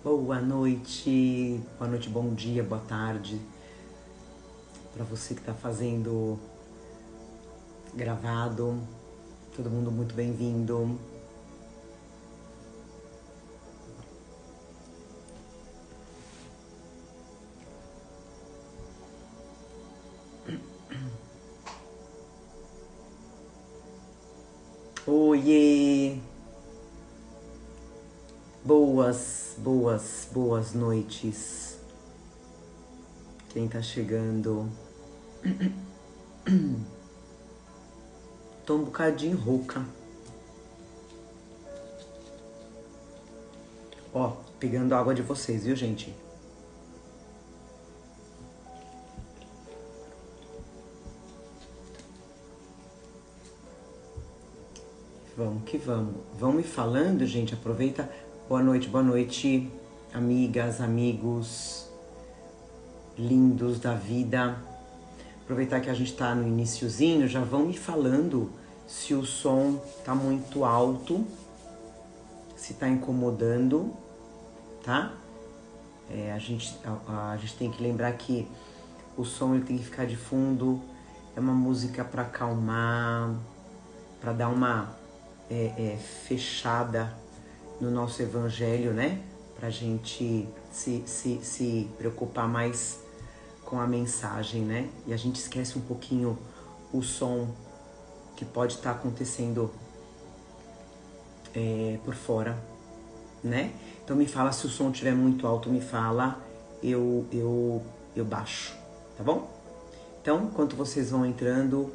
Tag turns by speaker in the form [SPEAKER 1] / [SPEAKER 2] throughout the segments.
[SPEAKER 1] Boa noite, bom dia, boa tarde. Para você que está fazendo gravado, todo mundo muito bem-vindo. Oiê! Boas noites. Quem tá chegando? Tô um bocadinho rouca. Ó, pegando água de vocês, viu, gente? Vamos que vamos. Vão me falando, gente, aproveita. Boa noite, amigas, amigos, lindos da vida. Aproveitar que a gente tá no iniciozinho, já vão me falando se o som tá muito alto, se tá incomodando, tá? A gente tem que lembrar que o som ele tem que ficar de fundo, é uma música para acalmar, para dar uma fechada no nosso evangelho, né? Pra gente se preocupar mais com a mensagem, né? E a gente esquece um pouquinho o som que pode estar acontecendo por fora, né? Então me fala se o som estiver muito alto, me fala, eu baixo, tá bom? Então, enquanto vocês vão entrando,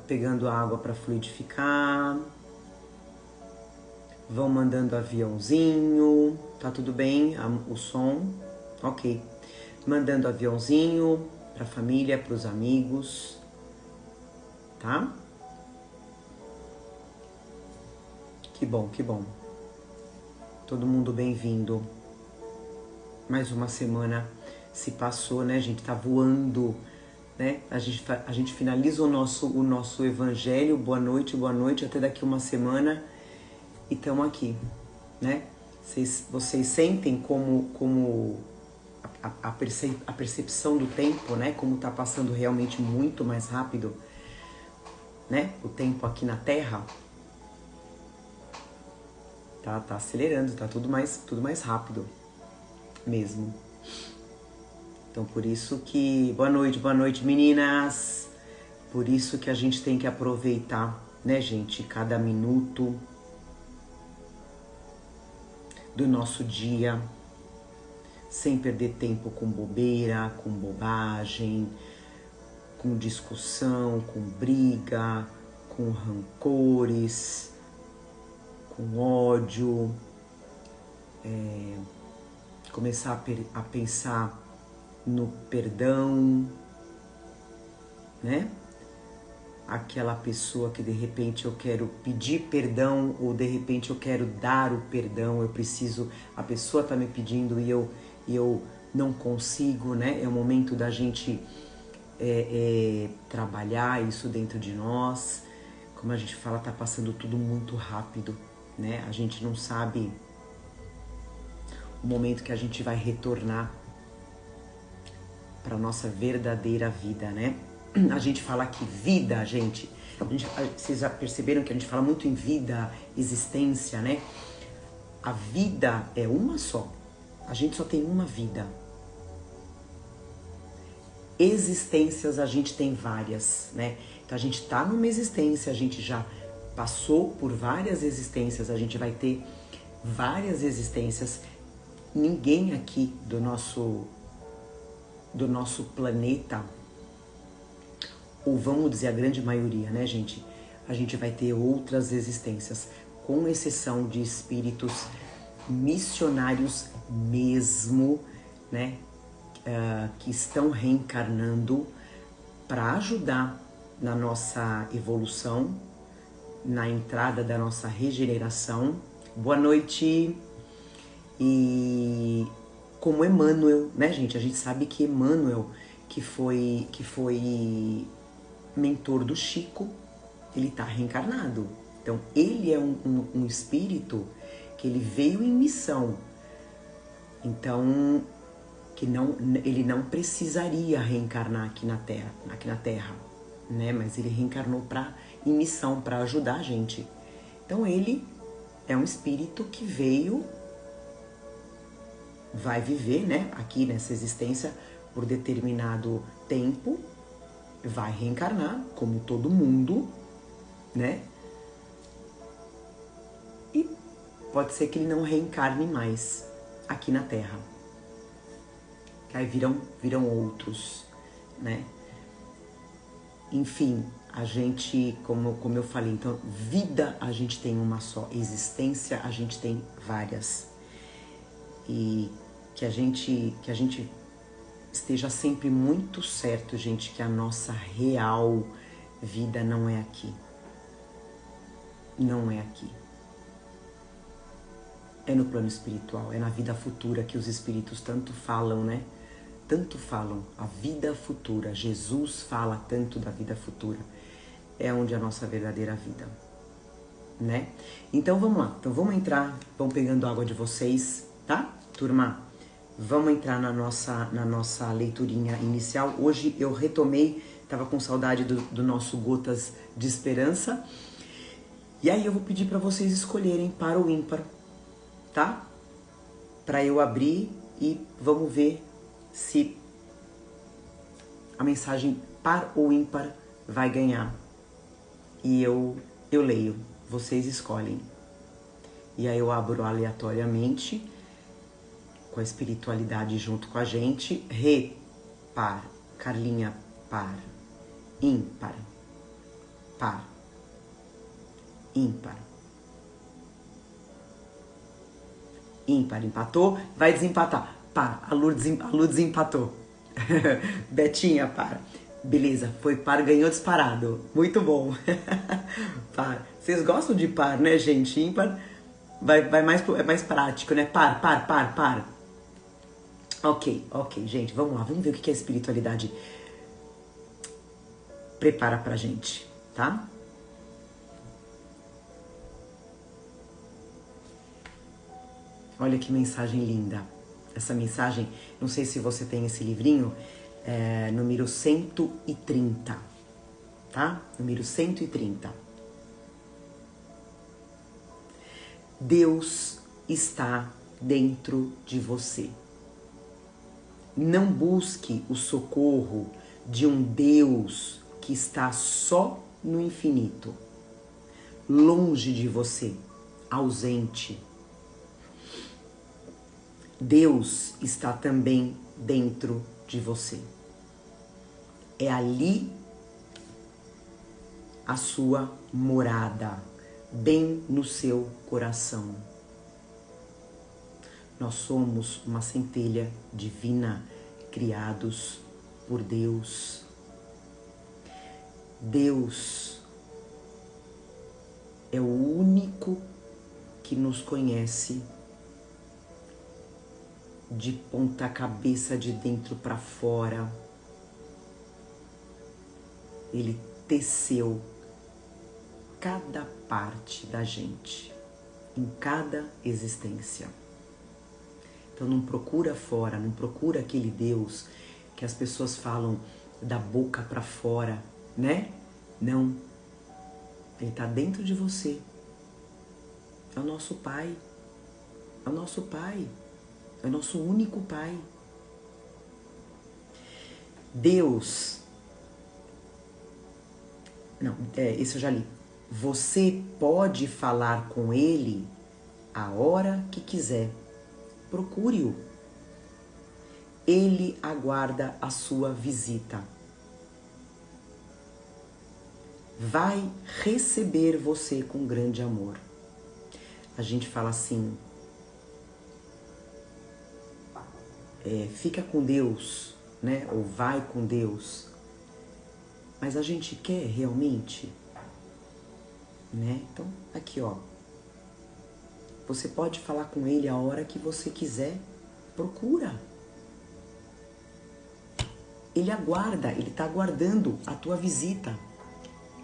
[SPEAKER 1] pegando água para fluidificar, vão mandando aviãozinho, tá tudo bem? O som, ok. Mandando aviãozinho pra família, pros amigos, tá? Que bom, que bom. Todo mundo bem-vindo. Mais uma semana se passou, né, gente? Tá voando, né? A gente finaliza o nosso evangelho. Boa noite, até daqui uma semana. E estamos aqui, né? Vocês sentem como a percepção do tempo, né? Como tá passando realmente muito mais rápido, né? O tempo aqui na Terra tá acelerando, tá tudo mais rápido mesmo. Então por isso que boa noite meninas. Por isso que a gente tem que aproveitar, né, gente, cada minuto do nosso dia, sem perder tempo com bobeira, com bobagem, com discussão, com briga, com rancores, com ódio. Começar a pensar no perdão, né? Aquela pessoa que de repente eu quero pedir perdão ou de repente eu quero dar o perdão, a pessoa tá me pedindo e eu não consigo, né? É o momento da gente trabalhar isso dentro de nós. Como a gente fala, tá passando tudo muito rápido, né? A gente não sabe o momento que a gente vai retornar para nossa verdadeira vida, né? A gente fala que vida, gente, vocês já perceberam que a gente fala muito em vida, existência, né? A vida é uma só. A gente só tem uma vida. Existências a gente tem várias, né? Então a gente tá numa existência, a gente já passou por várias existências, a gente vai ter várias existências. Ninguém aqui do nosso planeta, ou vamos dizer a grande maioria, né, gente? A gente vai ter outras existências, com exceção de espíritos missionários mesmo, né? Que estão reencarnando para ajudar na nossa evolução, na entrada da nossa regeneração. Boa noite! E como Emmanuel, né, gente? A gente sabe que Emmanuel, que foi mentor do Chico, ele tá reencarnado. Então, ele é um espírito que ele veio em missão Então, ele não precisaria reencarnar aqui na Terra, né? Mas ele reencarnou em missão para ajudar a gente. Então ele é um espírito que vai viver, né? Aqui nessa existência por determinado tempo, vai reencarnar como todo mundo, né? E pode ser que ele não reencarne mais aqui na Terra. Que aí viram outros, né? Enfim, a gente, como eu falei, então, vida a gente tem uma só, existência a gente tem várias. E que a gente esteja sempre muito certo, gente, que a nossa real vida não é aqui. Não é aqui. É no plano espiritual, é na vida futura que os espíritos tanto falam, né? Tanto falam, a vida futura. Jesus fala tanto da vida futura. É onde é a nossa verdadeira vida, né? Então vamos lá, então vamos entrar, vão pegando água de vocês, tá? Turma, vamos entrar na nossa leiturinha inicial. Hoje eu retomei, tava com saudade do nosso Gotas de Esperança. E aí eu vou pedir para vocês escolherem par ou ímpar, tá? Para eu abrir e vamos ver se a mensagem par ou ímpar vai ganhar. E eu leio, vocês escolhem. E aí eu abro aleatoriamente, com a espiritualidade junto com a gente. Par, Carlinha, par. Ímpar, par. Ímpar. Ímpar, empatou, vai desempatar. Par, a Lourdes empatou. Betinha, par. Beleza, foi par, ganhou disparado. Muito bom. Par. Vocês gostam de par, né, gente? Ímpar é mais prático, né? Par. Ok, gente, vamos lá. Vamos ver o que a espiritualidade prepara pra gente, tá? Olha que mensagem linda. Essa mensagem, não sei se você tem esse livrinho, número 130, tá? Número 130. Deus está dentro de você. Não busque o socorro de um Deus que está só no infinito, longe de você, ausente. Deus está também dentro de você. É ali a sua morada, bem no seu coração. Nós somos uma centelha divina, criados por Deus. Deus é o único que nos conhece de ponta cabeça, de dentro para fora. Ele teceu cada parte da gente, em cada existência. Então não procura fora, não procura aquele Deus que as pessoas falam da boca para fora, né? Não. Ele está dentro de você. É o nosso Pai. É o nosso Pai. É o nosso único Pai. Deus... Não, esse eu já li. Você pode falar com Ele a hora que quiser. Procure-o. Ele aguarda a sua visita. Vai receber você com grande amor. A gente fala assim, fica com Deus, né? Ou vai com Deus. Mas a gente quer realmente, né? Então, aqui, ó. Você pode falar com Ele a hora que você quiser. Procura. Ele aguarda, Ele está aguardando a tua visita.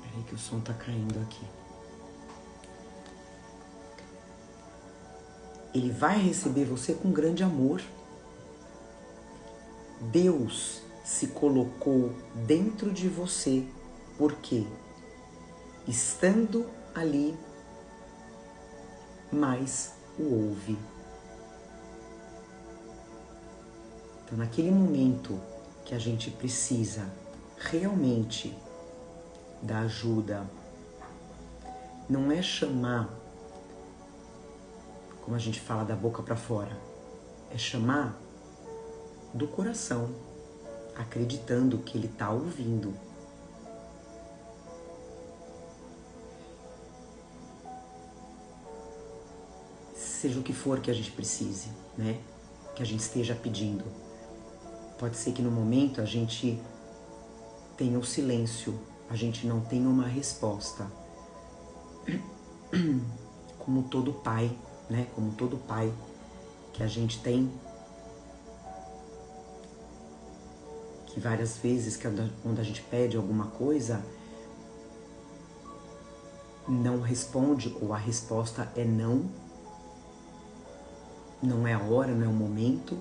[SPEAKER 1] Peraí que o som tá caindo aqui. Ele vai receber você com grande amor. Deus se colocou dentro de você porque, estando ali, mais o ouve. Então, naquele momento que a gente precisa realmente da ajuda, não é chamar, como a gente fala, da boca para fora, é chamar do coração, acreditando que ele está ouvindo. Seja o que for que a gente precise, né? Que a gente esteja pedindo. Pode ser que no momento a gente tenha o silêncio, a gente não tenha uma resposta. Como todo pai, né? Como todo pai que a gente tem, que várias vezes, quando a gente pede alguma coisa, não responde, ou a resposta é não, não é a hora, não é o momento.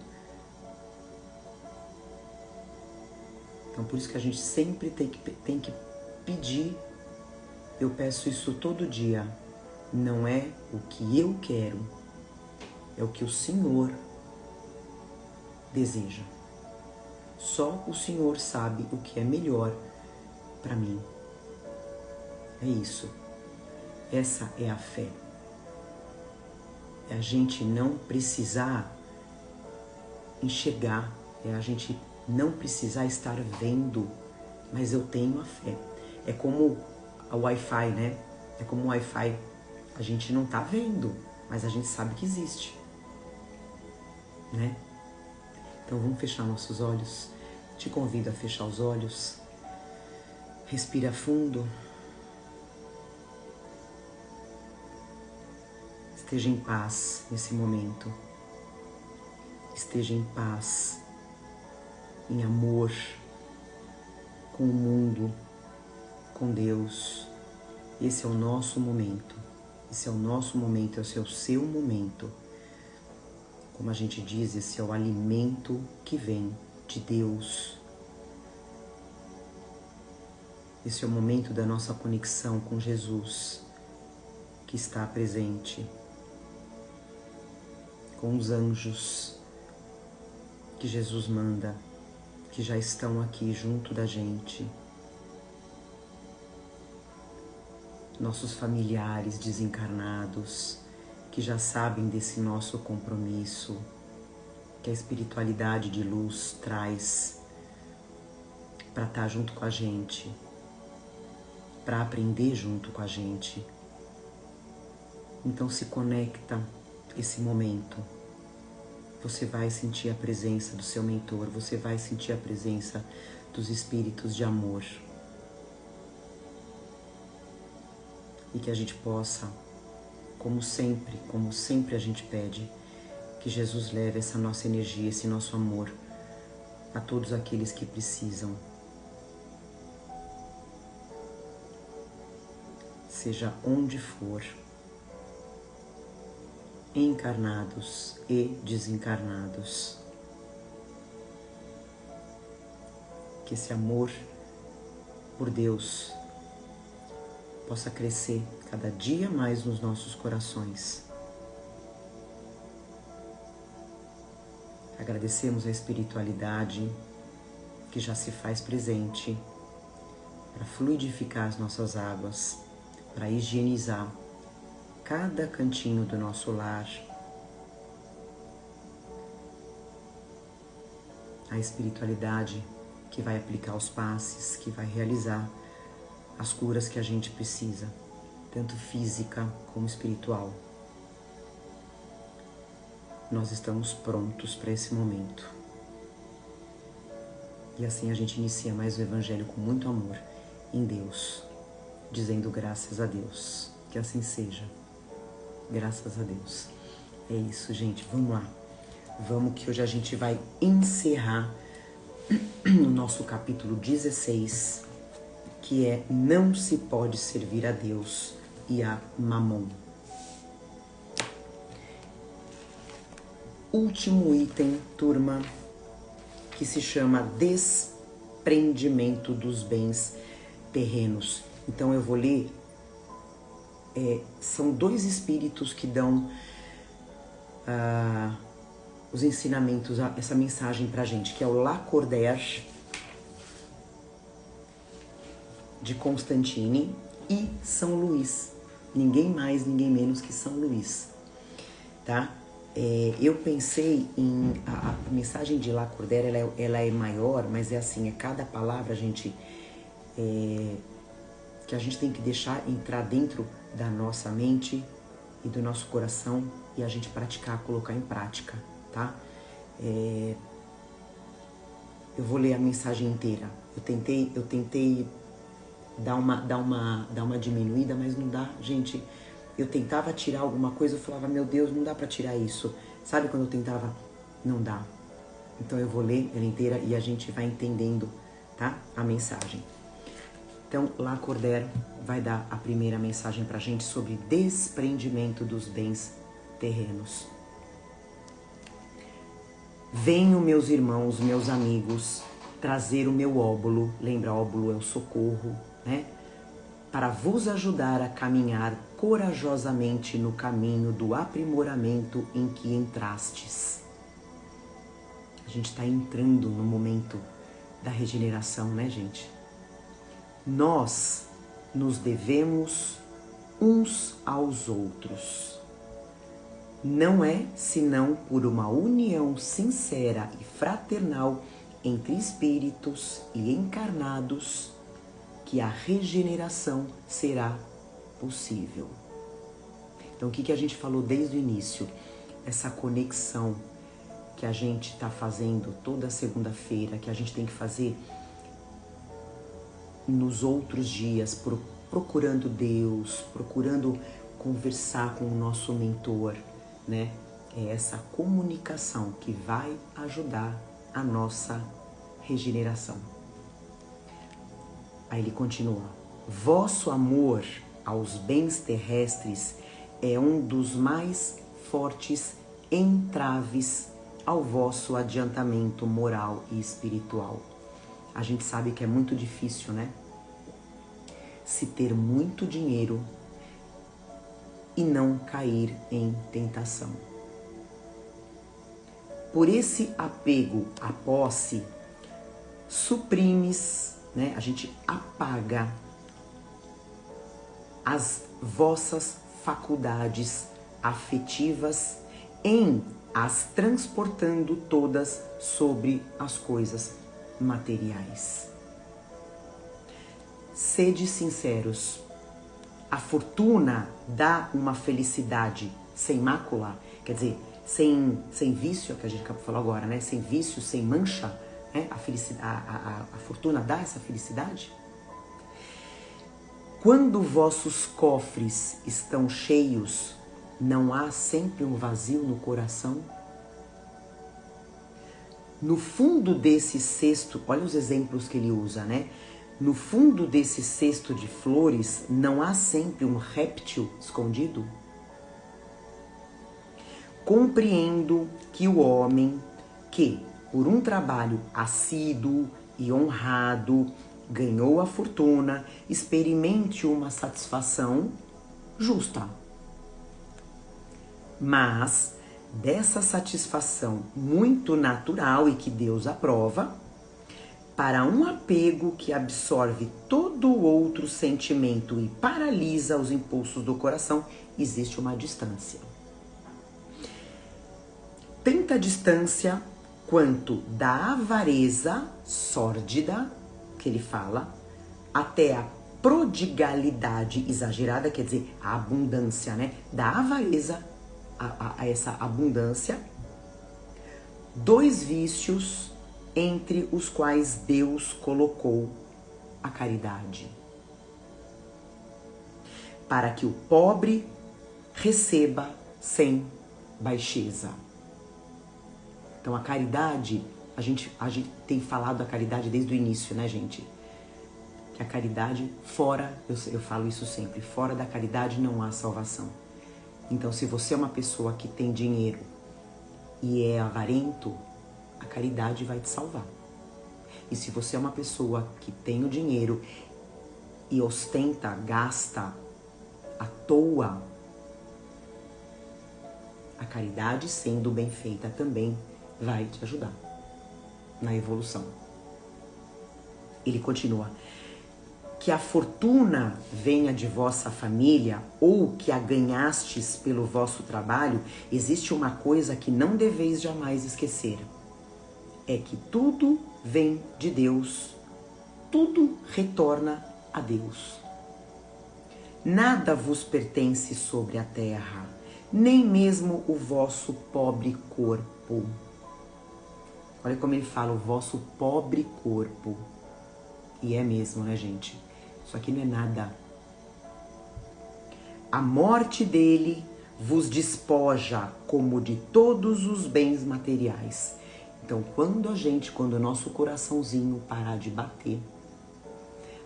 [SPEAKER 1] Então, por isso que a gente sempre tem que pedir. Eu peço isso todo dia. Não é o que eu quero, é o que o Senhor deseja. Só o Senhor sabe o que é melhor para mim. É isso. Essa é a fé. É a gente não precisar enxergar, é a gente não precisar estar vendo, mas eu tenho a fé. É como a Wi-Fi, né? É como o Wi-Fi. A gente não tá vendo, mas a gente sabe que existe, né? Então vamos fechar nossos olhos. Te convido a fechar os olhos. Respira fundo. Esteja em paz nesse momento. Esteja em paz, em amor, com o mundo, com Deus. Esse é o nosso momento. Esse é o nosso momento, esse é o seu momento. Como a gente diz, esse é o alimento que vem de Deus. Esse é o momento da nossa conexão com Jesus, que está presente, com os anjos que Jesus manda, que já estão aqui junto da gente. Nossos familiares desencarnados, que já sabem desse nosso compromisso, que a espiritualidade de luz traz para estar junto com a gente, para aprender junto com a gente. Então se conecta esse momento. Você vai sentir a presença do seu mentor, você vai sentir a presença dos espíritos de amor. E que a gente possa, como sempre a gente pede, que Jesus leve essa nossa energia, esse nosso amor a todos aqueles que precisam. Seja onde for, encarnados e desencarnados. Que esse amor por Deus possa crescer cada dia mais nos nossos corações. Agradecemos a espiritualidade que já se faz presente para fluidificar as nossas águas, para higienizar cada cantinho do nosso lar. A espiritualidade que vai aplicar os passes, que vai realizar as curas que a gente precisa, tanto física como espiritual. Nós estamos prontos para esse momento. E assim a gente inicia mais o Evangelho com muito amor em Deus, dizendo graças a Deus. Que assim seja. Graças a Deus. É isso, gente. Vamos lá. Vamos que hoje a gente vai encerrar no nosso capítulo 16, que é Não se pode servir a Deus e a Mamon. Último item, turma, que se chama desprendimento dos bens terrenos. Então eu vou ler, são 2 espíritos que dão os ensinamentos, essa mensagem pra gente, que é o Lacordaire, de Constantine, e São Luís. Ninguém mais, ninguém menos que São Luís, tá? Eu pensei em... A mensagem de Lacordaire, ela é maior, mas é assim, é cada palavra, gente, que a gente tem que deixar entrar dentro da nossa mente e do nosso coração e a gente praticar, colocar em prática, tá? Eu vou ler a mensagem inteira. Eu tentei dar uma diminuída, mas não dá, gente. Eu tentava tirar alguma coisa, eu falava, meu Deus, não dá pra tirar isso. Sabe quando eu tentava? Não dá. Então eu vou ler ela inteira e a gente vai entendendo, tá? A mensagem. Então, Lacordaire vai dar a primeira mensagem pra gente sobre desprendimento dos bens terrenos. Venho, meus irmãos, meus amigos, trazer o meu óbolo, lembra, óbolo é o socorro, né? Para vos ajudar a caminhar corajosamente no caminho do aprimoramento em que entrastes. A gente está entrando no momento da regeneração, né, gente? Nós nos devemos uns aos outros. Não é senão por uma união sincera e fraternal entre espíritos e encarnados que a regeneração será possível. Então, o que a gente falou desde o início? Essa conexão que a gente está fazendo toda segunda-feira, que a gente tem que fazer nos outros dias, procurando Deus, procurando conversar com o nosso mentor, né? É essa comunicação que vai ajudar a nossa regeneração. Aí ele continua: vosso amor aos bens terrestres é um dos mais fortes entraves ao vosso adiantamento moral e espiritual. A gente sabe que é muito difícil, né? Se ter muito dinheiro e não cair em tentação. Por esse apego à posse, suprimes, né? A gente apaga as vossas faculdades afetivas em as transportando todas sobre as coisas materiais. Sede sinceros. A fortuna dá uma felicidade sem mácula, quer dizer, sem vício, que a gente acabou de falar agora, né? Sem vício, sem mancha, né? A fortuna dá essa felicidade? Quando vossos cofres estão cheios, não há sempre um vazio no coração? No fundo desse cesto, olha os exemplos que ele usa, né? No fundo desse cesto de flores, não há sempre um réptil escondido? Compreendo que o homem que, por um trabalho assíduo e honrado, ganhou a fortuna, experimente uma satisfação justa. Mas dessa satisfação muito natural e que Deus aprova, para um apego que absorve todo outro sentimento e paralisa os impulsos do coração, existe uma distância. Tanta distância quanto da avareza sórdida, que ele fala, até a prodigalidade exagerada, quer dizer, a abundância, né? Da avareza a essa abundância, 2 vícios entre os quais Deus colocou a caridade. Para que o pobre receba sem baixeza. Então a caridade, a gente tem falado da caridade desde o início, né, gente? Que a caridade, eu falo isso sempre, fora da caridade não há salvação. Então se você é uma pessoa que tem dinheiro e é avarento, a caridade vai te salvar. E se você é uma pessoa que tem o dinheiro e ostenta, gasta à toa, a caridade, sendo bem feita, também vai te ajudar na evolução. Ele continua: que a fortuna venha de vossa família ou que a ganhastes pelo vosso trabalho, existe uma coisa que não deveis jamais esquecer. É que tudo vem de Deus, tudo retorna a Deus. Nada vos pertence sobre a terra, nem mesmo o vosso pobre corpo. Olha como ele fala, o vosso pobre corpo. E é mesmo, né, gente? Isso aqui não é nada. A morte dele vos despoja como de todos os bens materiais. Então, quando o nosso coraçãozinho parar de bater,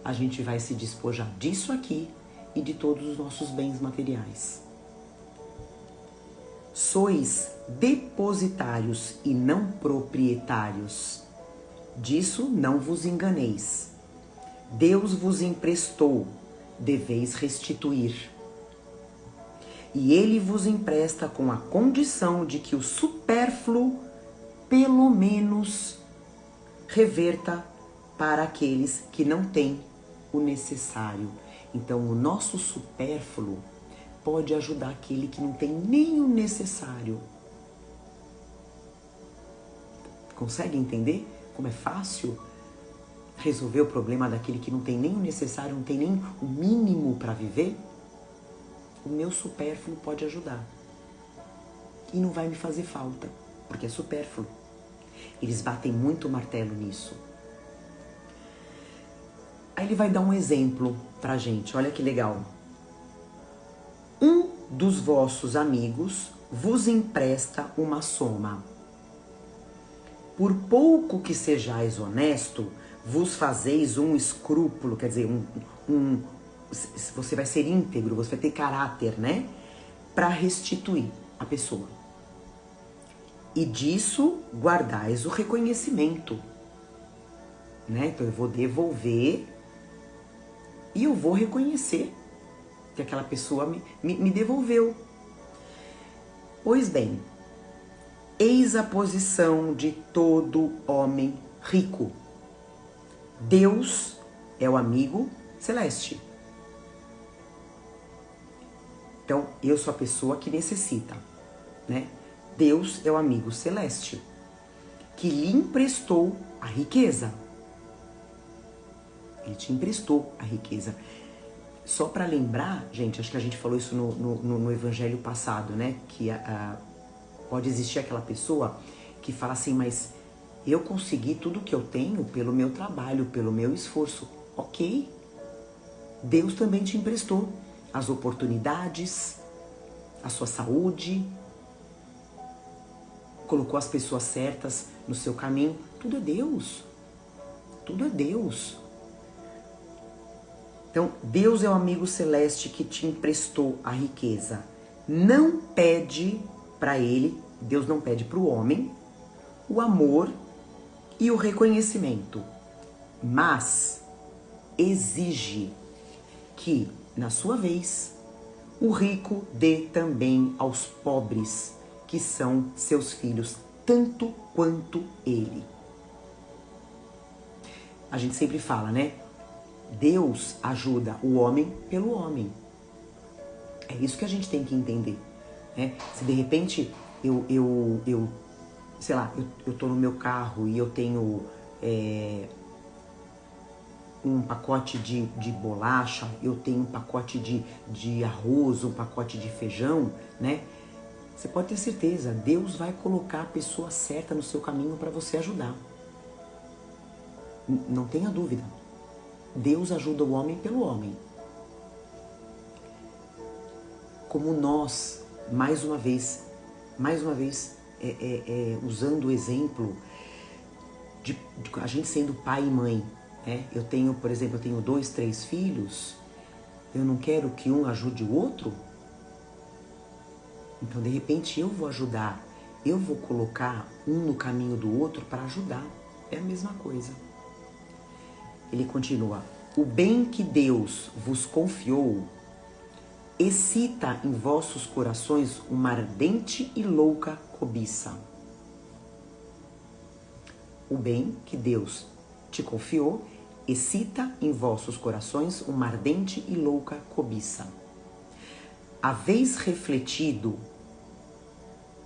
[SPEAKER 1] a gente vai se despojar disso aqui e de todos os nossos bens materiais. Sois depositários e não proprietários. Disso não vos enganeis. Deus vos emprestou, deveis restituir. E ele vos empresta com a condição de que o supérfluo, pelo menos, reverta para aqueles que não têm o necessário. Então, o nosso supérfluo pode ajudar aquele que não tem nem o necessário. Consegue entender como é fácil resolver o problema daquele que não tem nem o necessário, não tem nem o mínimo para viver? O meu supérfluo pode ajudar. E não vai me fazer falta, porque é supérfluo. Eles batem muito o martelo nisso. Aí ele vai dar um exemplo pra gente, olha que legal. Um dos vossos amigos vos empresta uma soma. Por pouco que sejais honesto, vos fazeis um escrúpulo, quer dizer, você vai ser íntegro, você vai ter caráter, né? Para restituir a pessoa. E disso guardais o reconhecimento, né? Então eu vou devolver e eu vou reconhecer que aquela pessoa me devolveu. Pois bem, eis a posição de todo homem rico. Deus é o amigo celeste. Então, eu sou a pessoa que necessita, né? Deus é o amigo celeste, que lhe emprestou a riqueza. Ele te emprestou a riqueza. Só para lembrar, gente, acho que a gente falou isso no evangelho passado, né? Que pode existir aquela pessoa que fala assim, mas eu consegui tudo que eu tenho pelo meu trabalho, pelo meu esforço. Ok. Deus também te emprestou as oportunidades, a sua saúde, colocou as pessoas certas no seu caminho. Tudo é Deus. Tudo é Deus. Então, Deus é o amigo celeste que te emprestou a riqueza. Não pede para ele, Deus não pede para o homem, o amor e o reconhecimento, mas exige que, na sua vez, o rico dê também aos pobres, que são seus filhos, tanto quanto ele. A gente sempre fala, né? Deus ajuda o homem pelo homem. É isso que a gente tem que entender, né? Se de repente sei lá, eu tô no meu carro e eu tenho um pacote de bolacha, eu tenho um pacote de arroz, um pacote de feijão, né? Você pode ter certeza, Deus vai colocar a pessoa certa no seu caminho para você ajudar. Não tenha dúvida. Deus ajuda o homem pelo homem. Como nós, mais uma vez, usando o exemplo de a gente sendo pai e mãe, né? Eu tenho, por exemplo, 2, 3 filhos, eu não quero que um ajude o outro, então de repente eu vou ajudar eu vou colocar um no caminho do outro para ajudar. É a mesma coisa. Ele continua: o bem que Deus vos confiou excita em vossos corações uma ardente e louca cobiça. O bem que Deus te confiou excita em vossos corações uma ardente e louca cobiça. Haveis refletido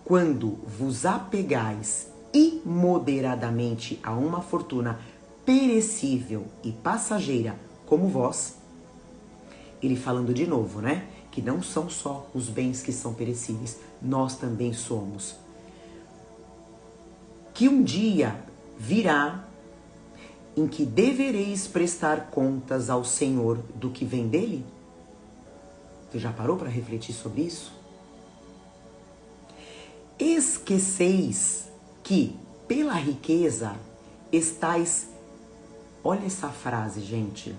[SPEAKER 1] quando vos apegais imoderadamente a uma fortuna perecível e passageira como vós? Ele falando de novo, né? Que não são só os bens que são perecíveis, nós também somos. Que um dia virá em que devereis prestar contas ao Senhor do que vem dele? Você já parou para refletir sobre isso? Esqueceis que pela riqueza estáis... Olha essa frase, gente.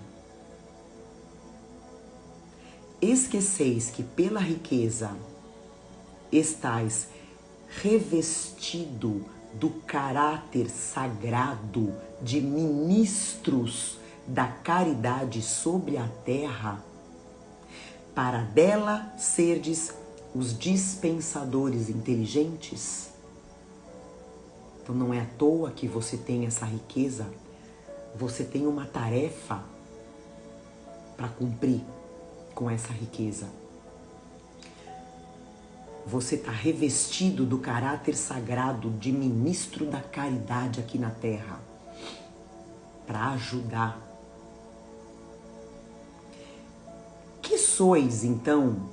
[SPEAKER 1] Esqueceis que pela riqueza estáis revestido do caráter sagrado de ministros da caridade sobre a terra, para dela serdes os dispensadores inteligentes? Então não é à toa que você tem essa riqueza, você tem uma tarefa para cumprir com essa riqueza. Você está revestido do caráter sagrado de ministro da caridade aqui na Terra, para ajudar. Que sois, então,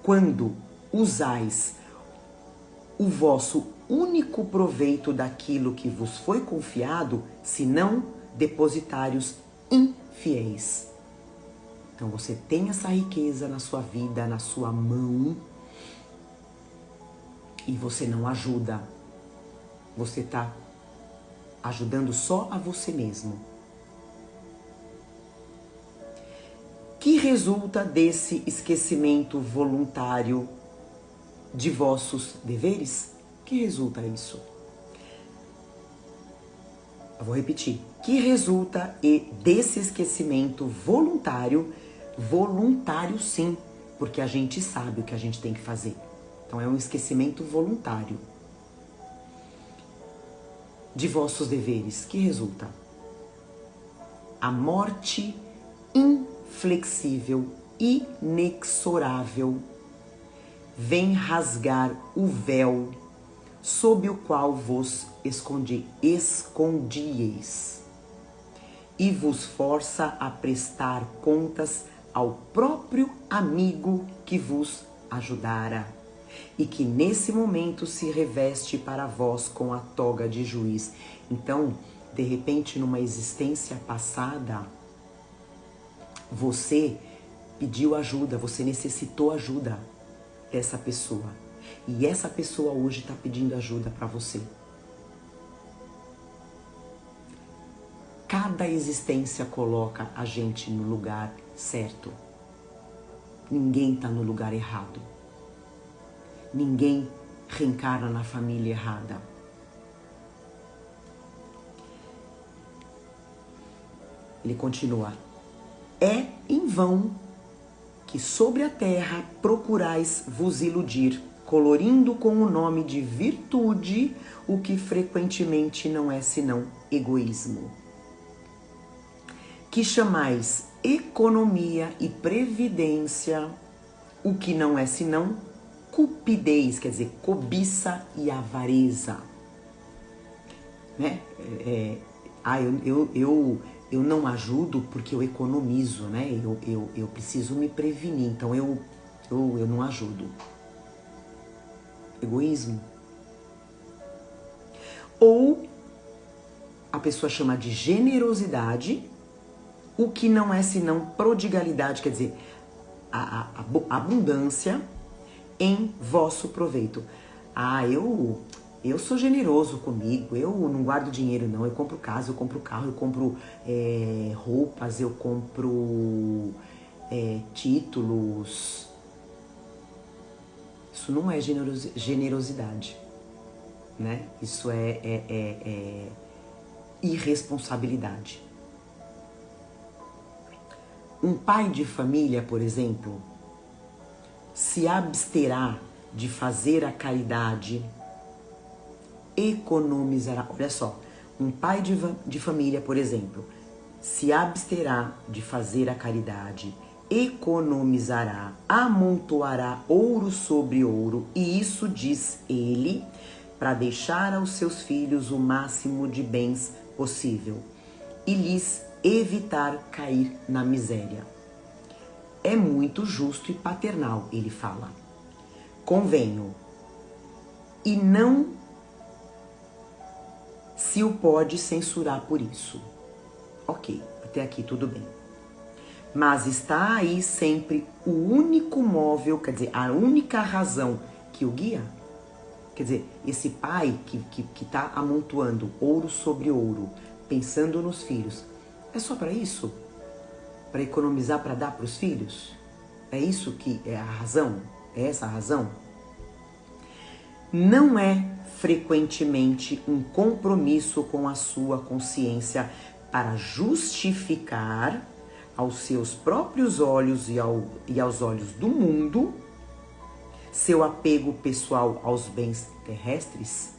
[SPEAKER 1] quando usais o vosso único proveito daquilo que vos foi confiado, senão depositários infiéis? Então você tem essa riqueza na sua vida, na sua mão, e você não ajuda. Você está ajudando só a você mesmo. Que resulta desse esquecimento voluntário de vossos deveres? Que resulta isso? Eu vou repetir. Que resulta desse esquecimento voluntário? Voluntário sim, porque a gente sabe o que a gente tem que fazer. Então é um esquecimento voluntário de vossos deveres. Que resulta? A morte inflexível, inexorável, vem rasgar o véu sob o qual vos escondieis e vos força a prestar contas ao próprio amigo que vos ajudara e que nesse momento se reveste para vós com a toga de juiz. Então, de repente, numa existência passada, você pediu ajuda, você necessitou ajuda dessa pessoa. E essa pessoa hoje está pedindo ajuda para você. Cada existência coloca a gente no lugar certo. Ninguém está no lugar errado. Ninguém reencarna na família errada. Ele continua. É em vão que sobre a terra procurais vos iludir, colorindo com o nome de virtude o que frequentemente não é senão egoísmo. Que chamais economia e previdência o que não é senão cupidez, quer dizer, cobiça e avareza. Né? Eu não ajudo porque eu economizo, né? Eu preciso me prevenir, então eu não ajudo. Egoísmo. Ou a pessoa chama de generosidade, o que não é senão prodigalidade, quer dizer, a abundância em vosso proveito. Eu sou generoso comigo, eu não guardo dinheiro não, eu compro casa, eu compro carro, eu compro roupas, eu compro títulos. Isso não é generosidade. né? Isso é irresponsabilidade. Um pai de família, por exemplo, se absterá de fazer a caridade, economizará. Olha só, um pai de família, por exemplo, se absterá de fazer a caridade, economizará, amontoará ouro sobre ouro, e isso diz ele, para deixar aos seus filhos o máximo de bens possível e lhes evitar cair na miséria. É muito justo e paternal, ele fala. Convenho. E não se o pode censurar por isso. Ok, até aqui tudo bem. Mas está aí sempre o único móvel, quer dizer, a única razão que o guia. Quer dizer, esse pai que está amontoando ouro sobre ouro, pensando nos filhos, é só para isso? Para economizar, para dar para os filhos? É isso que é a razão? É essa a razão? Não é frequentemente um compromisso com a sua consciência para justificar aos seus próprios olhos e aos olhos do mundo seu apego pessoal aos bens terrestres?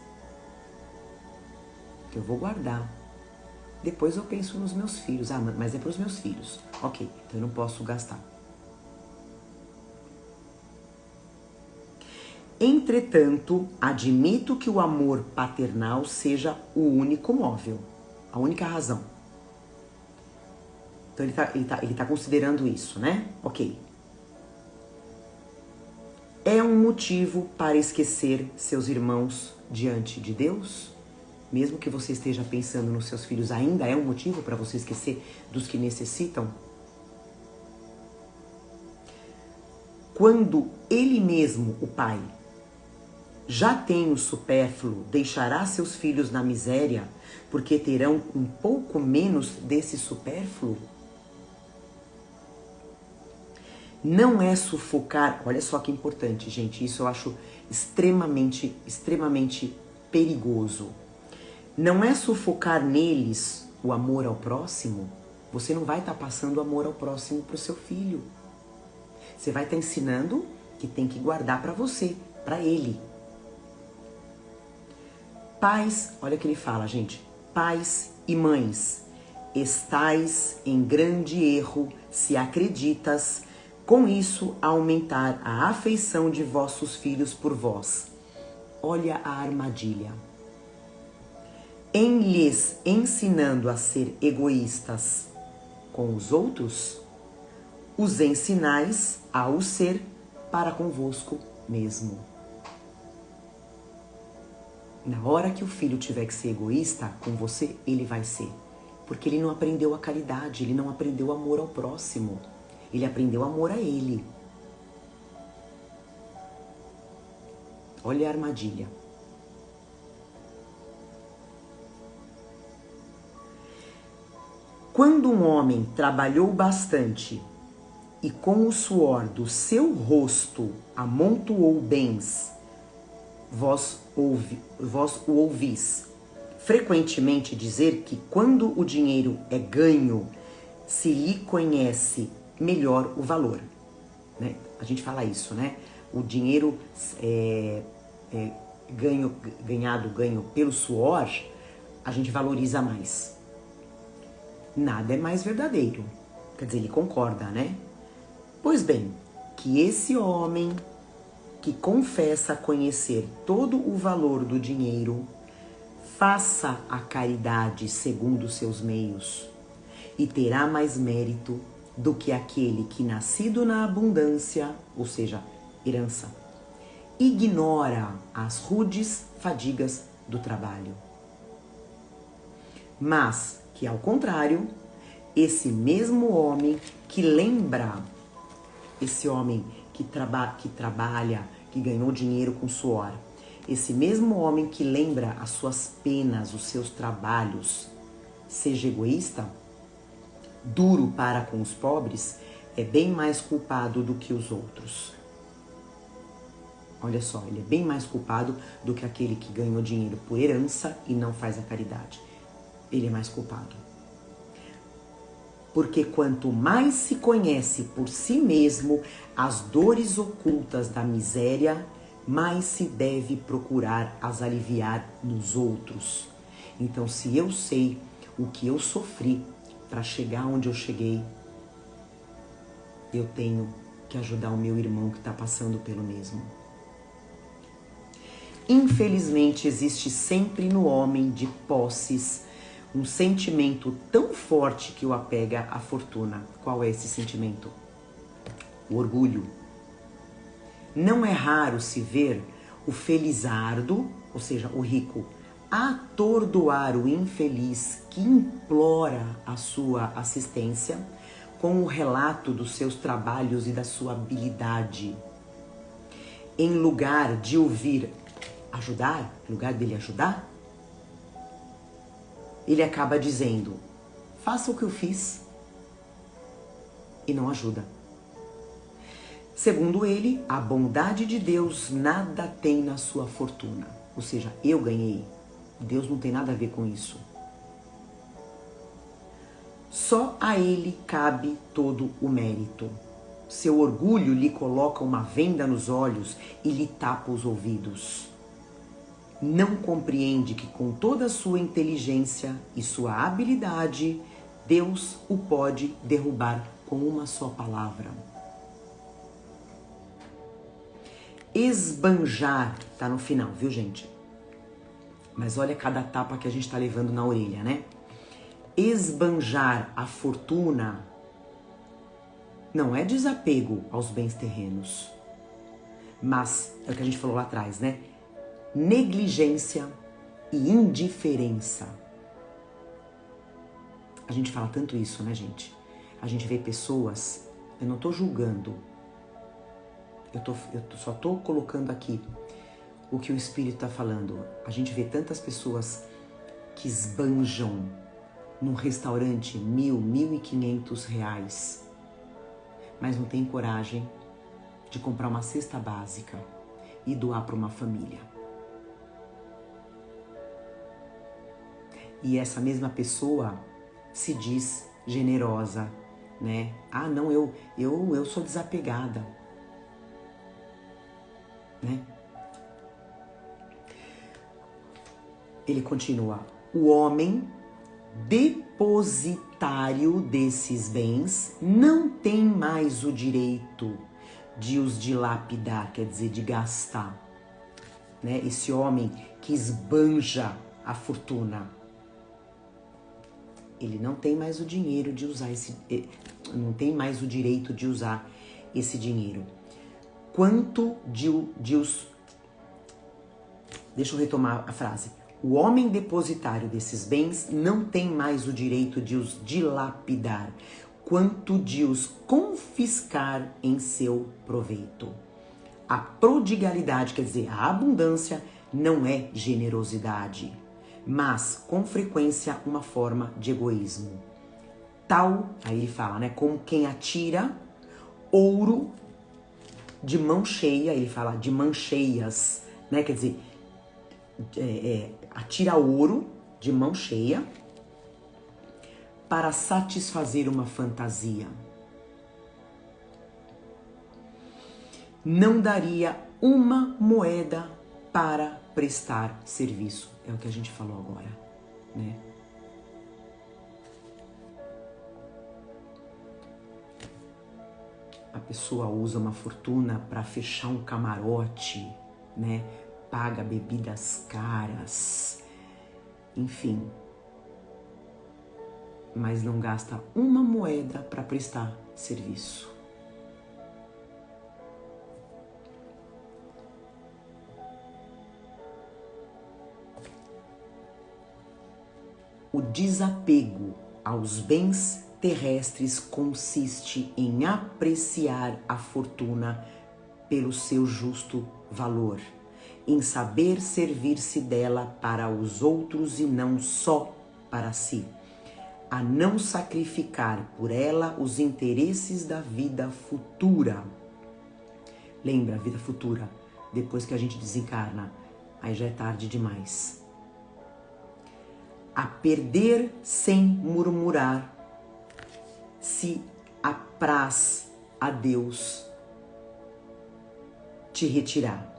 [SPEAKER 1] Que eu vou guardar. Depois eu penso nos meus filhos. Ah, mas é para os meus filhos. Ok, então eu não posso gastar. Entretanto, admito que o amor paternal seja o único móvel, a única razão. Então ele tá considerando isso, né? Ok. É um motivo para esquecer seus irmãos diante de Deus? Mesmo que você esteja pensando nos seus filhos, ainda é um motivo para você esquecer dos que necessitam? Quando ele mesmo, o pai, já tem o supérfluo, deixará seus filhos na miséria, porque terão um pouco menos desse supérfluo? Não é sufocar, olha só que importante, gente, isso eu acho extremamente perigoso. Não é sufocar neles o amor ao próximo. Você não vai estar passando amor ao próximo para o seu filho. Você vai estar ensinando que tem que guardar para você, para ele. Pais, olha o que ele fala, gente. Pais e mães, estais em grande erro se acreditas com isso aumentar a afeição de vossos filhos por vós. Olha a armadilha. Em lhes ensinando a ser egoístas com os outros, os ensinais a o ser para convosco mesmo. Na hora que o filho tiver que ser egoísta com você, ele vai ser. Porque ele não aprendeu a caridade, ele não aprendeu amor ao próximo. Ele aprendeu amor a ele. Olha a armadilha. Quando um homem trabalhou bastante e com o suor do seu rosto amontoou bens, vós o ouvis frequentemente dizer que quando o dinheiro é ganho, se lhe conhece melhor o valor. Né? A gente fala isso, né? O dinheiro ganho pelo suor, a gente valoriza mais. Nada é mais verdadeiro. Quer dizer, ele concorda, né? Pois bem, que esse homem que confessa conhecer todo o valor do dinheiro, faça a caridade segundo seus meios e terá mais mérito do que aquele que, nascido na abundância, ou seja, herança, ignora as rudes fadigas do trabalho. Mas que, ao contrário, esse mesmo homem que lembra, esse homem que trabalha, que ganhou dinheiro com suor, esse mesmo homem que lembra as suas penas, os seus trabalhos, seja egoísta, duro para com os pobres, é bem mais culpado do que os outros. Olha só, ele é bem mais culpado do que aquele que ganhou dinheiro por herança e não faz a caridade. Ele é mais culpado. Porque quanto mais se conhece por si mesmo as dores ocultas da miséria, mais se deve procurar as aliviar nos outros. Então, se eu sei o que eu sofri para chegar onde eu cheguei, eu tenho que ajudar o meu irmão que está passando pelo mesmo. Infelizmente, existe sempre no homem de posses um sentimento tão forte que o apega à fortuna. Qual é esse sentimento? O orgulho. Não é raro se ver o felizardo, ou seja, o rico, atordoar o infeliz que implora a sua assistência com o relato dos seus trabalhos e da sua habilidade. Em lugar de ouvir ajudar, em lugar dele ajudar, ele acaba dizendo, faça o que eu fiz, e não ajuda. Segundo ele, a bondade de Deus nada tem na sua fortuna. Ou seja, eu ganhei. Deus não tem nada a ver com isso. Só a ele cabe todo o mérito. Seu orgulho lhe coloca uma venda nos olhos e lhe tapa os ouvidos. Não compreende que com toda a sua inteligência e sua habilidade, Deus o pode derrubar com uma só palavra. Esbanjar, tá no final, viu, gente? Mas olha cada tapa que a gente tá levando na orelha, né? Esbanjar a fortuna não é desapego aos bens terrenos, mas é o que a gente falou lá atrás, né? Negligência e indiferença. A gente fala tanto isso, né, gente? A gente vê pessoas, eu não tô julgando, eu só tô colocando aqui o que o Espírito tá falando. A gente vê tantas pessoas que esbanjam num restaurante R$1.000, R$1.500, mas não tem coragem de comprar uma cesta básica e doar para uma família. E essa mesma pessoa se diz generosa, né? Ah, não, eu sou desapegada, né? Ele continua, o homem depositário desses bens não tem mais o direito de os dilapidar, quer dizer, de gastar, né? Esse homem que esbanja a fortuna, ele não tem mais o dinheiro de usar não tem mais o direito de usar esse dinheiro. Deixa eu retomar a frase. O homem depositário desses bens não tem mais o direito de os dilapidar, quanto de os confiscar em seu proveito. A prodigalidade, quer dizer, a abundância, não é generosidade, mas com frequência uma forma de egoísmo. Tal, aí ele fala, né, como quem atira ouro de mão cheia, ele fala de mãos cheias, né, quer dizer, atira ouro de mão cheia para satisfazer uma fantasia. Não daria uma moeda para prestar serviço. É o que a gente falou agora, né? A pessoa usa uma fortuna para fechar um camarote, né? Paga bebidas caras, enfim. Mas não gasta uma moeda para prestar serviço. O desapego aos bens terrestres consiste em apreciar a fortuna pelo seu justo valor, em saber servir-se dela para os outros e não só para si, a não sacrificar por ela os interesses da vida futura. Lembra, a vida futura, depois que a gente desencarna, aí já é tarde demais. A perder sem murmurar, se apraz a Deus te retirar.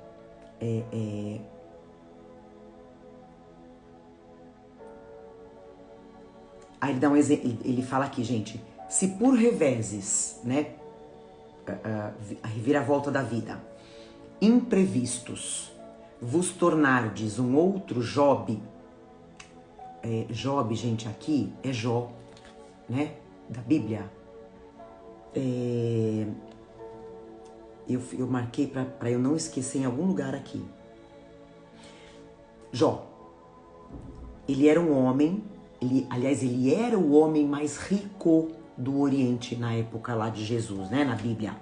[SPEAKER 1] Aí ele dá um exemplo, ele fala aqui, gente, se por reveses, né, a reviravolta da vida, imprevistos, vos tornardes um outro Job, Job, gente, aqui é Jó, né, da Bíblia. Eu marquei para eu não esquecer em algum lugar aqui. Jó, ele era um homem, ele era o homem mais rico do Oriente na época lá de Jesus, né, na Bíblia.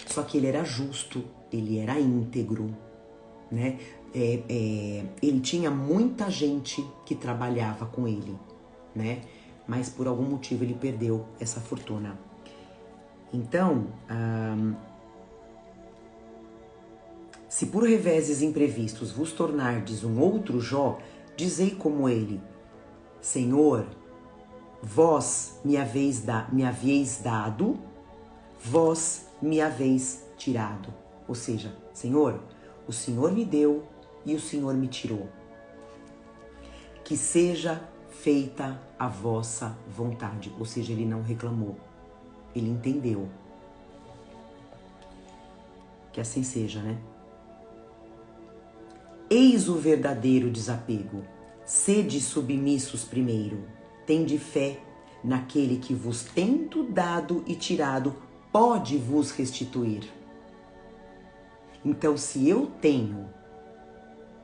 [SPEAKER 1] Só que ele era justo, ele era íntegro, né? Ele tinha muita gente que trabalhava com ele, né? Mas por algum motivo ele perdeu essa fortuna. Então, se por reveses imprevistos vos tornardes um outro Jó, dizei como ele: Senhor, vós me haveis dado, vós me haveis tirado. Ou seja, Senhor, o Senhor me deu e o Senhor me tirou. Que seja feita a vossa vontade. Ou seja, ele não reclamou. Ele entendeu. Que assim seja, né? Eis o verdadeiro desapego. Sede submissos primeiro. Tende fé naquele que vos tendo dado e tirado, pode vos restituir. Então, se eu tenho,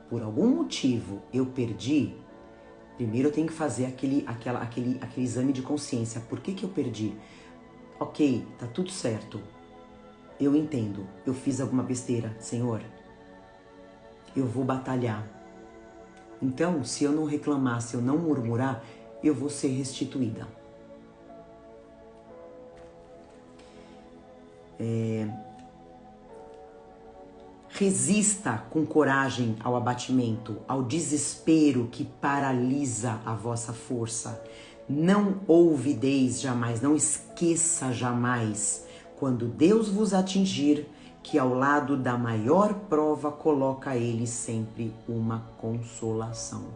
[SPEAKER 1] por algum motivo, eu perdi, primeiro eu tenho que fazer aquele exame de consciência. Por que eu perdi? Ok, tá tudo certo. Eu entendo. Eu fiz alguma besteira, Senhor. Eu vou batalhar. Então, se eu não reclamar, se eu não murmurar, eu vou ser restituída. Resista com coragem ao abatimento, ao desespero que paralisa a vossa força. Não ouvideis jamais, não esqueça jamais, quando Deus vos atingir, que ao lado da maior prova coloca Ele sempre uma consolação.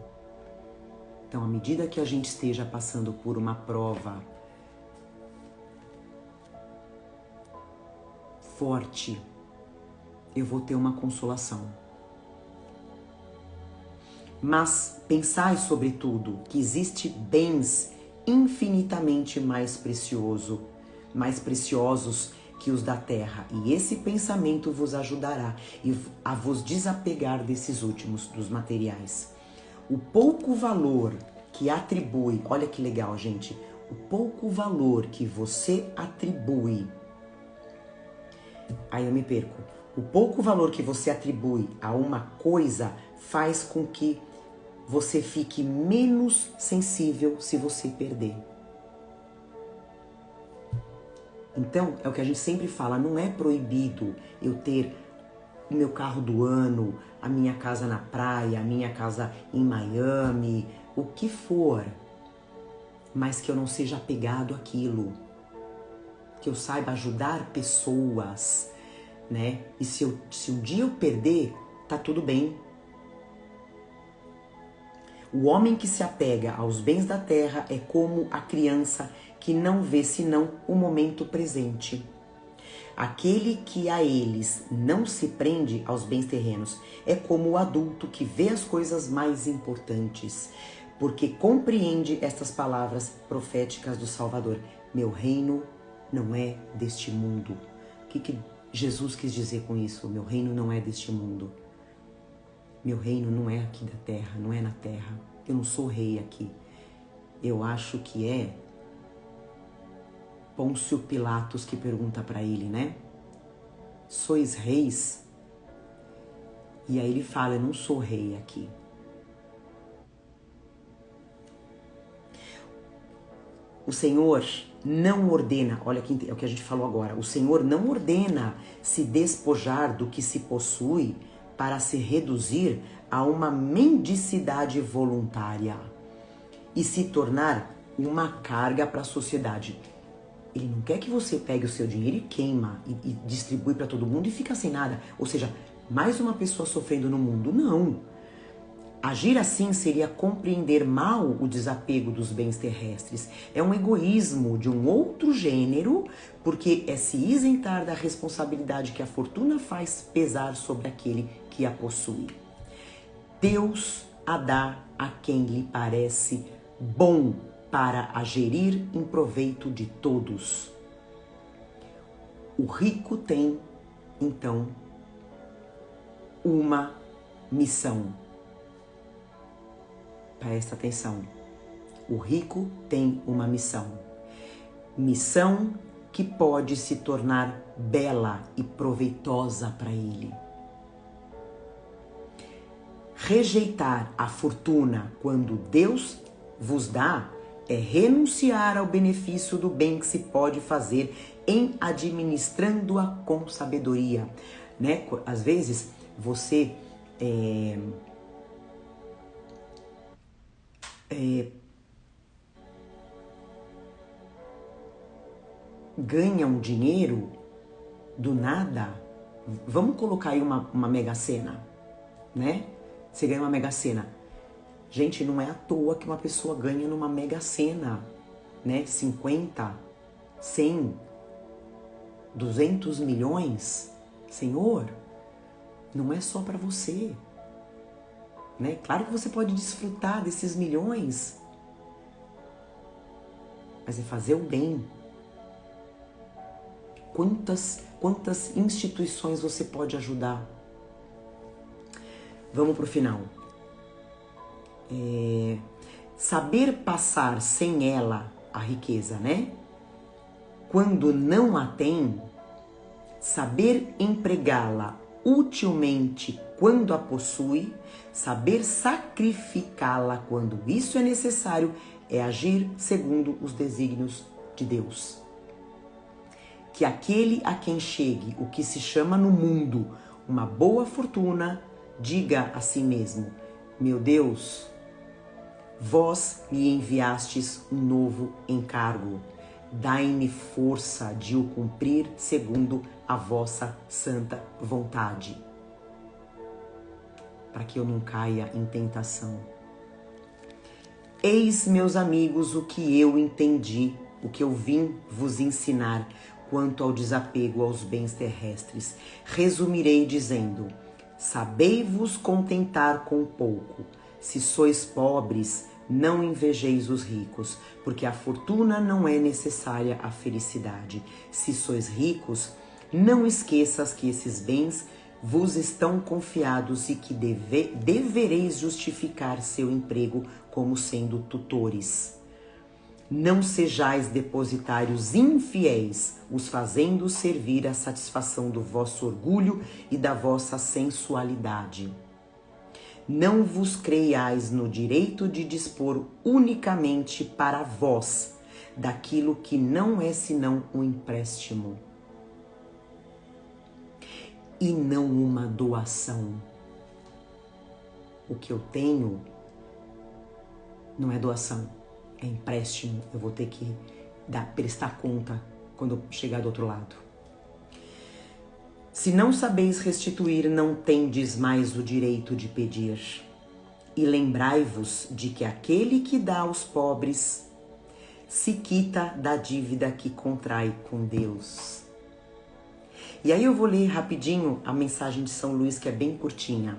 [SPEAKER 1] Então, à medida que a gente esteja passando por uma prova forte, eu vou ter uma consolação. Mas pensai sobretudo que existe bens infinitamente mais preciosos que os da terra, e esse pensamento vos ajudará a vos desapegar desses últimos, dos materiais. O pouco valor que atribui, olha que legal, gente, o pouco valor que você atribui, aí eu me perco, o pouco valor que você atribui a uma coisa faz com que você fique menos sensível se você perder. Então, é o que a gente sempre fala, não é proibido eu ter o meu carro do ano, a minha casa na praia, a minha casa em Miami, o que for, mas que eu não seja apegado àquilo, que eu saiba ajudar pessoas, né? E se um dia eu perder, tá tudo bem. O homem que se apega aos bens da terra é como a criança que não vê senão o momento presente. Aquele que a eles não se prende aos bens terrenos é como o adulto que vê as coisas mais importantes, porque compreende estas palavras proféticas do Salvador. Meu reino não é deste mundo. O que Jesus quis dizer com isso? Meu reino não é deste mundo. Meu reino não é aqui da terra, não é na terra. Eu não sou rei aqui. Eu acho que é Pôncio Pilatos que pergunta para ele, né? Sois reis? E aí ele fala, eu não sou rei aqui. O Senhor não ordena, olha é o que a gente falou agora, o Senhor não ordena se despojar do que se possui para se reduzir a uma mendicidade voluntária e se tornar uma carga para a sociedade. Ele não quer que você pegue o seu dinheiro e queima e distribui para todo mundo e fica sem nada. Ou seja, mais uma pessoa sofrendo no mundo. Não. Agir assim seria compreender mal o desapego dos bens terrestres. É um egoísmo de um outro gênero, porque é se isentar da responsabilidade que a fortuna faz pesar sobre aquele que a possui. Deus a dá a quem lhe parece bom para a gerir em proveito de todos. O rico tem, então, uma missão. Presta atenção. O rico tem uma missão. Missão que pode se tornar bela e proveitosa para ele. Rejeitar a fortuna quando Deus vos dá é renunciar ao benefício do bem que se pode fazer em administrando-a com sabedoria. Né? Às vezes você ganha um dinheiro do nada. Vamos colocar aí uma Mega Sena, né? Você ganha uma Mega Sena. Gente, não é à toa que uma pessoa ganha numa Mega Sena, né? 50, 100, 200 milhões. Senhor, não é só para você. Né? Claro que você pode desfrutar desses milhões, mas é fazer o bem. Quantas instituições você pode ajudar? Vamos para o final. Saber passar sem ela a riqueza, né? Quando não a tem, saber empregá-la utilmente quando a possui, saber sacrificá-la quando isso é necessário, é agir segundo os desígnios de Deus. Que aquele a quem chegue o que se chama no mundo uma boa fortuna, diga a si mesmo: meu Deus, vós me enviastes um novo encargo, dai-me força de o cumprir segundo a vossa santa vontade, para que eu não caia em tentação. Eis, meus amigos, o que eu entendi, o que eu vim vos ensinar quanto ao desapego aos bens terrestres. Resumirei dizendo: sabei-vos contentar com pouco. Se sois pobres, não invejeis os ricos, porque a fortuna não é necessária à felicidade. Se sois ricos, não esqueças que esses bens vos estão confiados e que devereis justificar seu emprego como sendo tutores. Não sejais depositários infiéis, os fazendo servir à satisfação do vosso orgulho e da vossa sensualidade. Não vos creiais no direito de dispor unicamente para vós daquilo que não é senão um empréstimo e não uma doação. O que eu tenho não é doação, é empréstimo. Eu vou ter que prestar conta quando eu chegar do outro lado. Se não sabeis restituir, não tendes mais o direito de pedir. E lembrai-vos de que aquele que dá aos pobres se quita da dívida que contrai com Deus. E aí eu vou ler rapidinho a mensagem de São Luís, que é bem curtinha.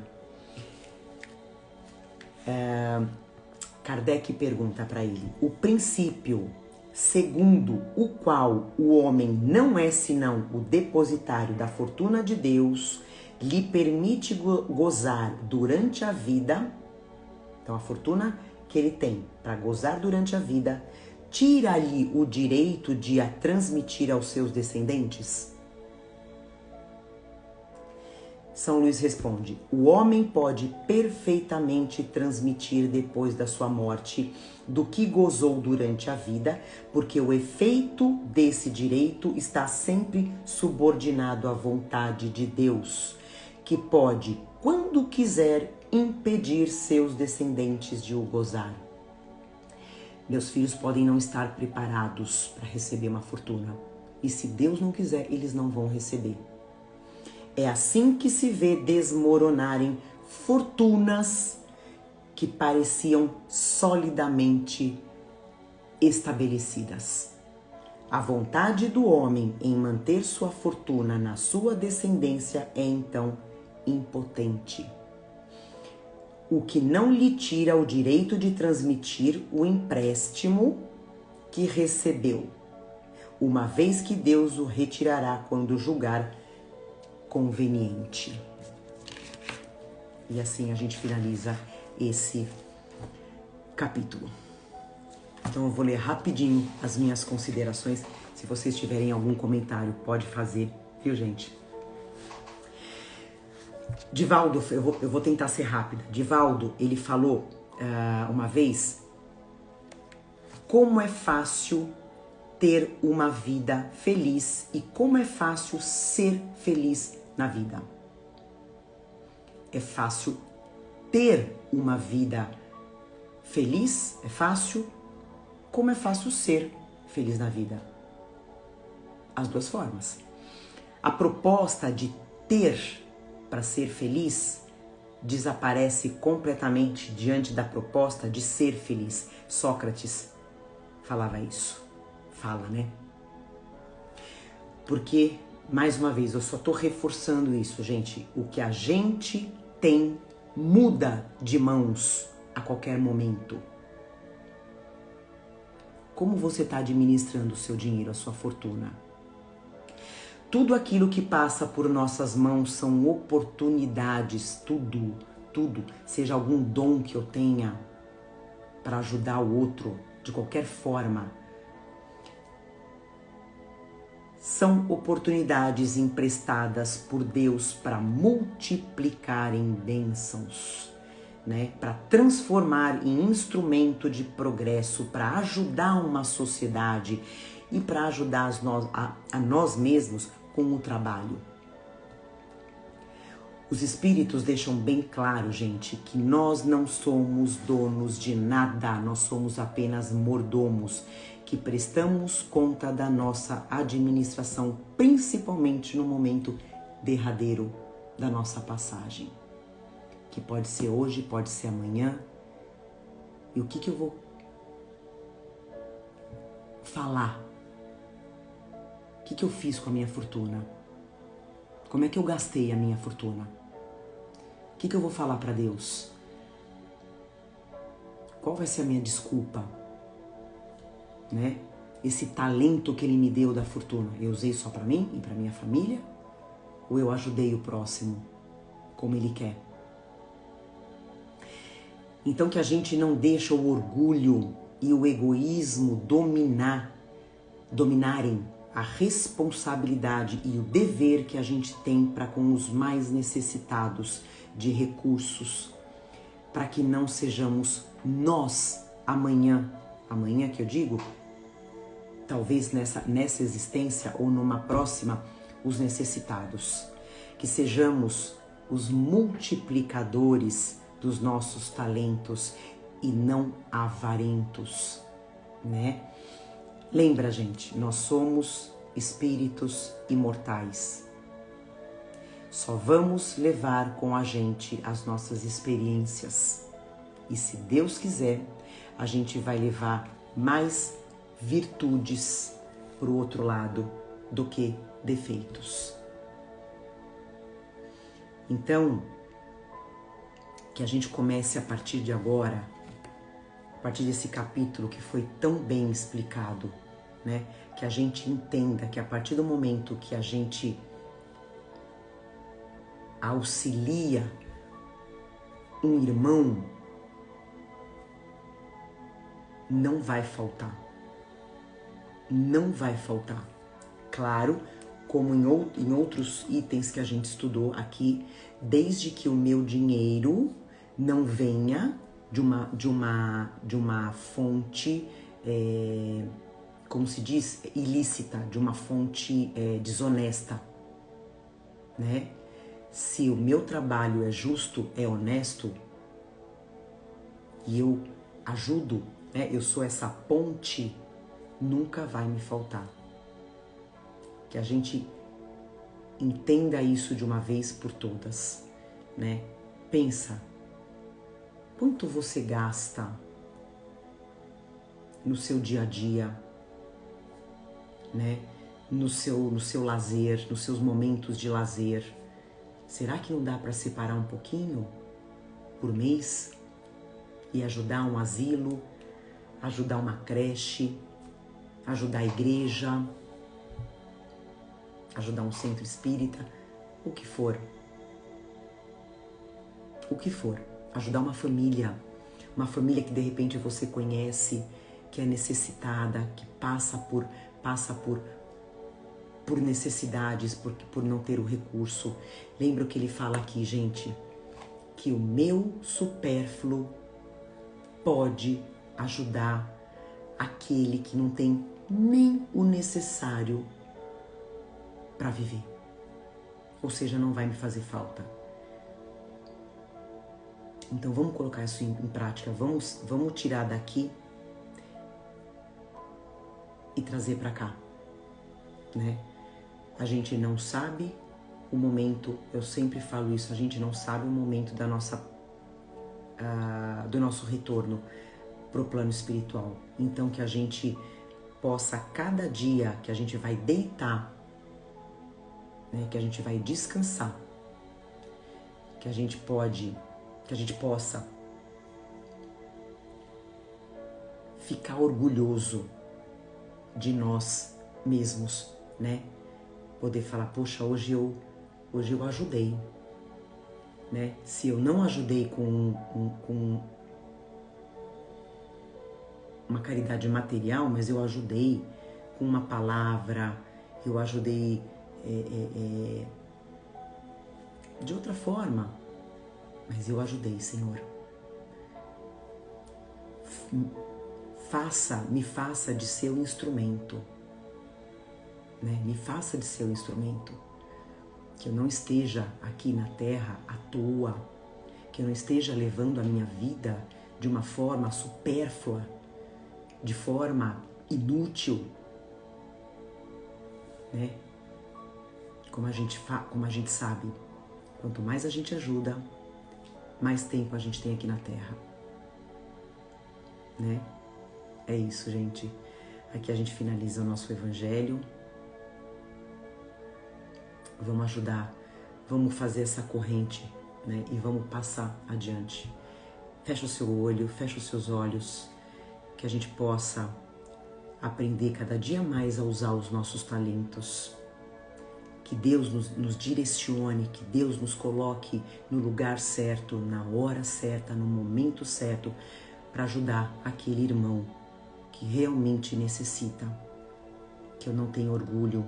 [SPEAKER 1] Kardec pergunta para ele: o princípio segundo o qual o homem não é senão o depositário da fortuna de Deus, lhe permite gozar durante a vida. Então a fortuna que ele tem para gozar durante a vida, tira-lhe o direito de a transmitir aos seus descendentes? São Luís responde: o homem pode perfeitamente transmitir depois da sua morte do que gozou durante a vida, porque o efeito desse direito está sempre subordinado à vontade de Deus, que pode, quando quiser, impedir seus descendentes de o gozar. Meus filhos podem não estar preparados para receber uma fortuna. E se Deus não quiser, eles não vão receber. É assim que se vê desmoronarem fortunas que pareciam solidamente estabelecidas. A vontade do homem em manter sua fortuna na sua descendência é então impotente, o que não lhe tira o direito de transmitir o empréstimo que recebeu, uma vez que Deus o retirará quando julgar conveniente. E assim a gente finaliza esse capítulo. Então eu vou ler rapidinho as minhas considerações. Se vocês tiverem algum comentário, pode fazer, viu, gente? Divaldo, eu vou tentar ser rápida. Divaldo, ele falou uma vez como é fácil ter uma vida feliz e como é fácil ser feliz na vida. É fácil ter uma vida feliz, é fácil, como é fácil ser feliz na vida. As duas formas. A proposta de ter para ser feliz desaparece completamente diante da proposta de ser feliz. Sócrates falava isso. Fala, né? Porque, mais uma vez, eu só tô reforçando isso, gente. O que a gente tem muda de mãos a qualquer momento. Como você está administrando o seu dinheiro, a sua fortuna? Tudo aquilo que passa por nossas mãos são oportunidades, tudo, seja algum dom que eu tenha para ajudar o outro, de qualquer forma, são oportunidades emprestadas por Deus para multiplicar em bênçãos, né? Para transformar em instrumento de progresso, para ajudar uma sociedade e para ajudar a nós mesmos com o trabalho. Os espíritos deixam bem claro, gente, que nós não somos donos de nada, nós somos apenas mordomos, que prestamos conta da nossa administração, principalmente no momento derradeiro da nossa passagem. Que pode ser hoje, pode ser amanhã. E o que eu vou falar? O que eu fiz com a minha fortuna? Como é que eu gastei a minha fortuna? O que eu vou falar para Deus? Qual vai ser a minha desculpa? Né? Esse talento que Ele me deu da fortuna, eu usei só para mim e para minha família? Ou eu ajudei o próximo como Ele quer? Então que a gente não deixe o orgulho e o egoísmo dominarem a responsabilidade e o dever que a gente tem para com os mais necessitados de recursos, para que não sejamos nós amanhã que eu digo, talvez nessa existência ou numa próxima, os necessitados, que sejamos os multiplicadores dos nossos talentos e não avarentos, né? Lembra, gente, nós somos espíritos imortais. Só vamos levar com a gente as nossas experiências. E se Deus quiser, a gente vai levar mais virtudes para o outro lado do que defeitos. Então, que a gente comece a partir de agora, a partir desse capítulo que foi tão bem explicado, né? Que a gente entenda que a partir do momento que a gente auxilia um irmão, não vai faltar. Não vai faltar. Claro, como em outros itens que a gente estudou aqui, desde que o meu dinheiro não venha de uma fonte, como se diz, ilícita, de uma fonte desonesta, né? se o meu trabalho é justo, é honesto, e eu ajudo, né? Eu sou essa ponte, nunca vai me faltar. Que a gente entenda isso de uma vez por todas, né? Pensa, quanto você gasta no seu dia a dia, né? No seu lazer, nos seus momentos de lazer. Será que não dá para separar um pouquinho por mês e ajudar um asilo, ajudar uma creche, ajudar a igreja, ajudar um centro espírita, o que for. O que for. Ajudar uma família que de repente você conhece, que é necessitada, que passa por necessidades, por não ter o recurso. Lembra o que ele fala aqui, gente? Que o meu supérfluo pode ajudar aquele que não tem nem o necessário para viver. Ou seja, não vai me fazer falta. Então vamos colocar isso em prática, vamos tirar daqui e trazer para cá, né? A gente não sabe o momento, eu sempre falo isso, a gente não sabe o momento da do nosso retorno pro plano espiritual. Então que a gente possa, cada dia que a gente vai deitar, né, que a gente vai descansar, que a gente possa ficar orgulhoso de nós mesmos, né? Poder falar, poxa, hoje eu ajudei, né? Se eu não ajudei com uma caridade material, mas eu ajudei com uma palavra, eu ajudei de outra forma, mas eu ajudei, Senhor. Me faça de seu instrumento, né? Me faça de seu instrumento. Que eu não esteja aqui na Terra à toa, que eu não esteja levando a minha vida de uma forma supérflua, de forma inútil, né? Como a gente sabe, quanto mais a gente ajuda, mais tempo a gente tem aqui na Terra, né? É isso, gente. Aqui a gente finaliza o nosso Evangelho. Vamos ajudar, vamos fazer essa corrente, né? E vamos passar adiante. Fecha o seu olho, fecha os seus olhos, que a gente possa aprender cada dia mais a usar os nossos talentos. Que Deus nos direcione, que Deus nos coloque no lugar certo, na hora certa, no momento certo, para ajudar aquele irmão que realmente necessita. Que eu não tenha orgulho,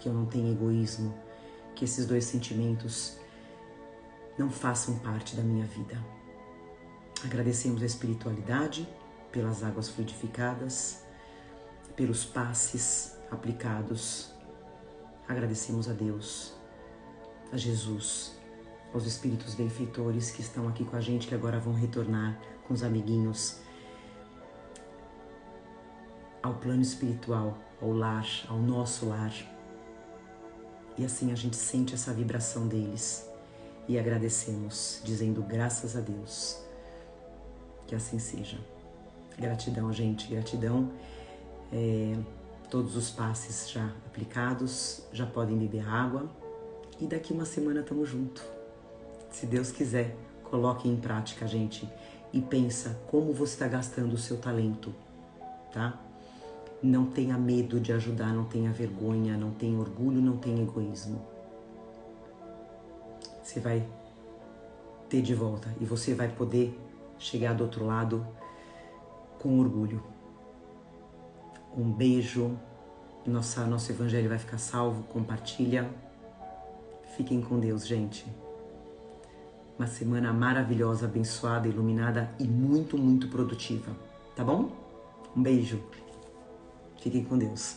[SPEAKER 1] que eu não tenha egoísmo, que esses dois sentimentos não façam parte da minha vida. Agradecemos a espiritualidade pelas águas fluidificadas, pelos passes aplicados. Agradecemos a Deus, a Jesus, aos espíritos benfeitores que estão aqui com a gente, que agora vão retornar com os amiguinhos ao plano espiritual, ao lar, ao nosso lar. E assim a gente sente essa vibração deles e agradecemos, dizendo graças a Deus. Que assim seja. Gratidão, gente, gratidão. Todos os passes já aplicados, já podem beber água. E daqui uma semana estamos juntos. Se Deus quiser, coloque em prática, gente. E pensa como você está gastando o seu talento, tá? Não tenha medo de ajudar, não tenha vergonha, não tenha orgulho, não tenha egoísmo. Você vai ter de volta e você vai poder chegar do outro lado com orgulho. Um beijo. Nosso evangelho vai ficar salvo. Compartilha. Fiquem com Deus, gente. Uma semana maravilhosa, abençoada, iluminada e muito, muito produtiva. Tá bom? Um beijo. Fiquem com Deus.